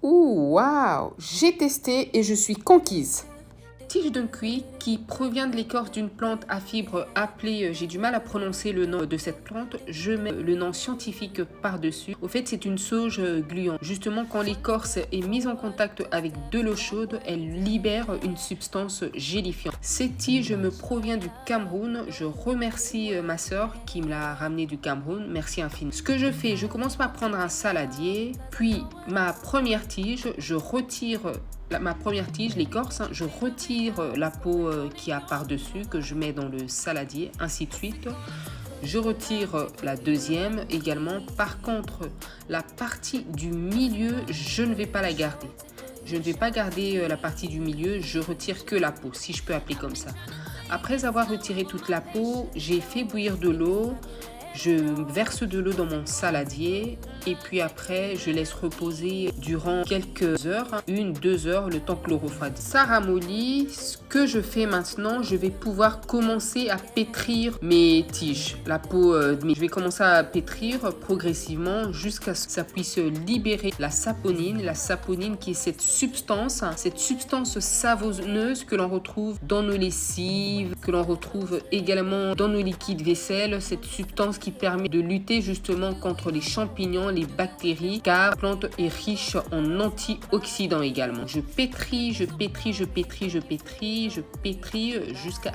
Ouh, waouh! J'ai testé et je suis conquise. Tige d'un cuit qui provient de l'écorce d'une plante à fibres appelée, j'ai du mal à prononcer le nom de cette plante, je mets le nom scientifique par-dessus. Au fait, c'est une sauge gluante. Justement, quand l'écorce est mise en contact avec de l'eau chaude, elle libère une substance gélifiante. Cette tige me provient du Cameroun. Je remercie ma sœur qui me l'a ramenée du Cameroun. Merci infiniment. Ce que je fais, je commence par prendre un saladier, puis ma première tige, je retire ma première tige, l'écorce, je retire la peau qu'il y a par-dessus que je mets dans le saladier, ainsi de suite. Je retire la deuxième également. Par contre, la partie du milieu, je ne vais pas la garder. Je ne vais pas garder la partie du milieu, je retire que la peau, si je peux appeler comme ça. Après avoir retiré toute la peau, j'ai fait bouillir de l'eau. Je verse de l'eau dans mon saladier et puis après je laisse reposer durant quelques heures, 1-2 heures, le temps que l'eau refroidisse. Ça ramollit. Ce que je fais maintenant, je vais pouvoir commencer à pétrir mes tiges, la peau je vais commencer à pétrir progressivement jusqu'à ce que ça puisse libérer la saponine qui est cette substance savonneuse que l'on retrouve dans nos lessives, que l'on retrouve également dans nos liquides vaisselle, cette substance qui permet de lutter justement contre les champignons, les bactéries, car la plante est riche en antioxydants également. Je pétris jusqu'à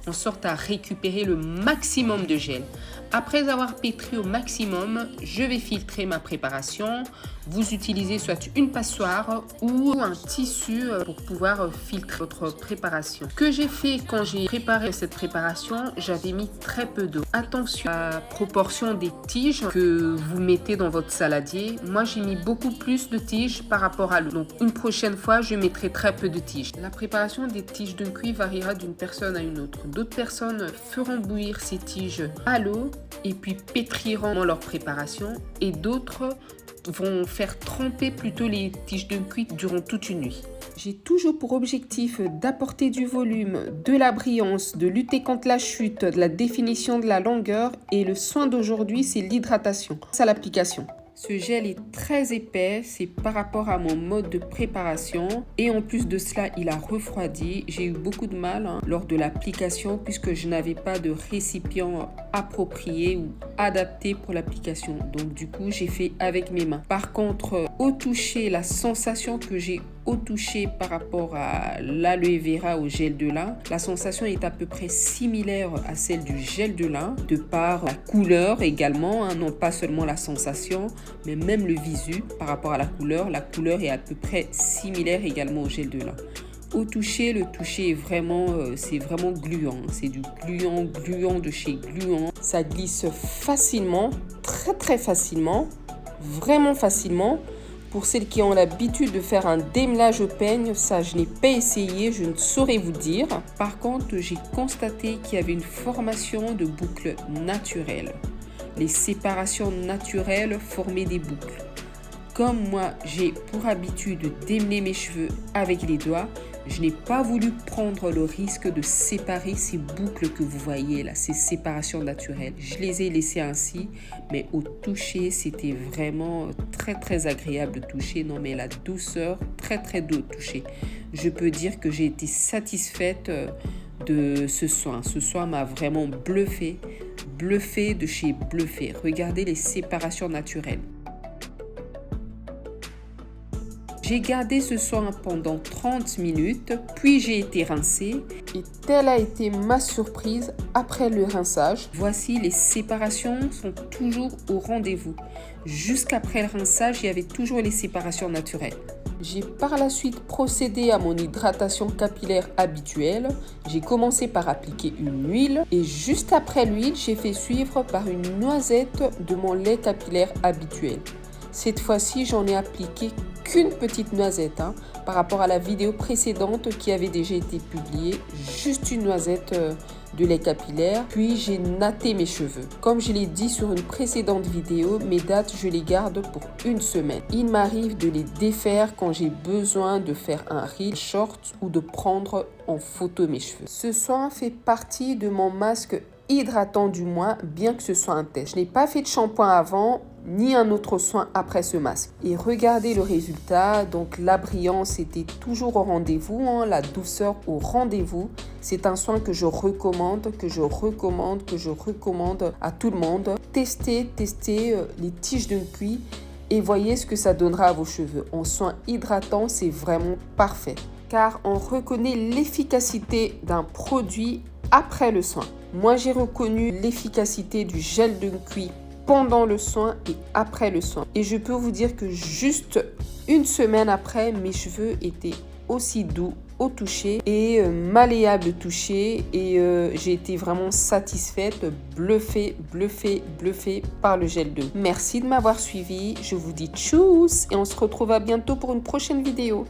en sorte à récupérer le maximum de gel. Après avoir pétri au maximum, je vais filtrer ma préparation. Vous utilisez soit une passoire ou un tissu pour pouvoir filtrer votre préparation. Ce que j'ai fait quand j'ai préparé cette préparation, j'avais mis très peu d'eau. Attention à la proportion des tiges que vous mettez dans votre saladier. Moi, j'ai mis beaucoup plus de tiges par rapport à l'eau. Donc, une prochaine fois, je mettrai très peu de tiges. La préparation des tiges d'un cuit variera d'une personne à une autre. D'autres personnes feront bouillir ces tiges à l'eau et puis pétriront dans leur préparation, et d'autres vont faire tremper plutôt les tiges de cuit durant toute une nuit. J'ai toujours pour objectif d'apporter du volume, de la brillance, de lutter contre la chute, de la définition de la longueur, et le soin d'aujourd'hui, c'est l'hydratation. C'est à l'application. Ce gel est très épais, c'est par rapport à mon mode de préparation, et en plus de cela, il a refroidi. J'ai eu beaucoup de mal lors de l'application puisque je n'avais pas de récipient approprié ou adapté pour l'application. Donc du coup, j'ai fait avec mes mains. Par contre, au toucher, la sensation que j'ai au toucher par rapport à l'aloe vera au gel de lin, la sensation est à peu près similaire à celle du gel de lin, de par la couleur également, non pas seulement la sensation, mais même le visu par rapport à la couleur est à peu près similaire également au gel de lin. Au toucher, le toucher est vraiment, c'est vraiment gluant. C'est du gluant de chez Gluant. Ça glisse facilement, très facilement, vraiment facilement. Pour celles qui ont l'habitude de faire un démêlage au peigne, ça je n'ai pas essayé, je ne saurais vous dire. Par contre, j'ai constaté qu'il y avait une formation de boucles naturelles. Les séparations naturelles formaient des boucles. Comme moi, j'ai pour habitude de démêler mes cheveux avec les doigts, je n'ai pas voulu prendre le risque de séparer ces boucles que vous voyez là, ces séparations naturelles. Je les ai laissées ainsi, mais au toucher, c'était vraiment très agréable de toucher. Non, mais la douceur, très doux au toucher. Je peux dire que j'ai été satisfaite de ce soin. Ce soin m'a vraiment bluffé de chez Bluffé. Regardez les séparations naturelles. J'ai gardé ce soin pendant 30 minutes, puis j'ai été rincée. Et telle a été ma surprise après le rinçage. Voici, les séparations sont toujours au rendez-vous. Jusqu'après le rinçage, il y avait toujours les séparations naturelles. J'ai par la suite procédé à mon hydratation capillaire habituelle. J'ai commencé par appliquer une huile et juste après l'huile, j'ai fait suivre par une noisette de mon lait capillaire habituel. Cette fois-ci, j'en ai appliqué qu'une petite noisette par rapport à la vidéo précédente qui avait déjà été publiée. Juste une noisette de lait capillaire. Puis j'ai natté mes cheveux. Comme je l'ai dit sur une précédente vidéo, mes dates, je les garde pour une semaine. Il m'arrive de les défaire quand j'ai besoin de faire un reel short ou de prendre en photo mes cheveux. Ce soin fait partie de mon masque hydratant du mois, bien que ce soit un test. Je n'ai pas fait de shampoing avant. ni un autre soin après ce masque. Et regardez le résultat. Donc la brillance était toujours au rendez-vous, hein, la douceur au rendez-vous. C'est un soin que je recommande, à tout le monde. Testez les tiges de cuir et voyez ce que ça donnera à vos cheveux. En soin hydratant, c'est vraiment parfait. Car on reconnaît l'efficacité d'un produit après le soin. Moi, j'ai reconnu l'efficacité du gel de cuir pendant le soin et après le soin. Et je peux vous dire que juste une semaine après, mes cheveux étaient aussi doux au toucher et malléable au toucher. Et j'ai été vraiment satisfaite, bluffée par le gel de. Merci de m'avoir suivi. Je vous dis tchuss et on se retrouve à bientôt pour une prochaine vidéo.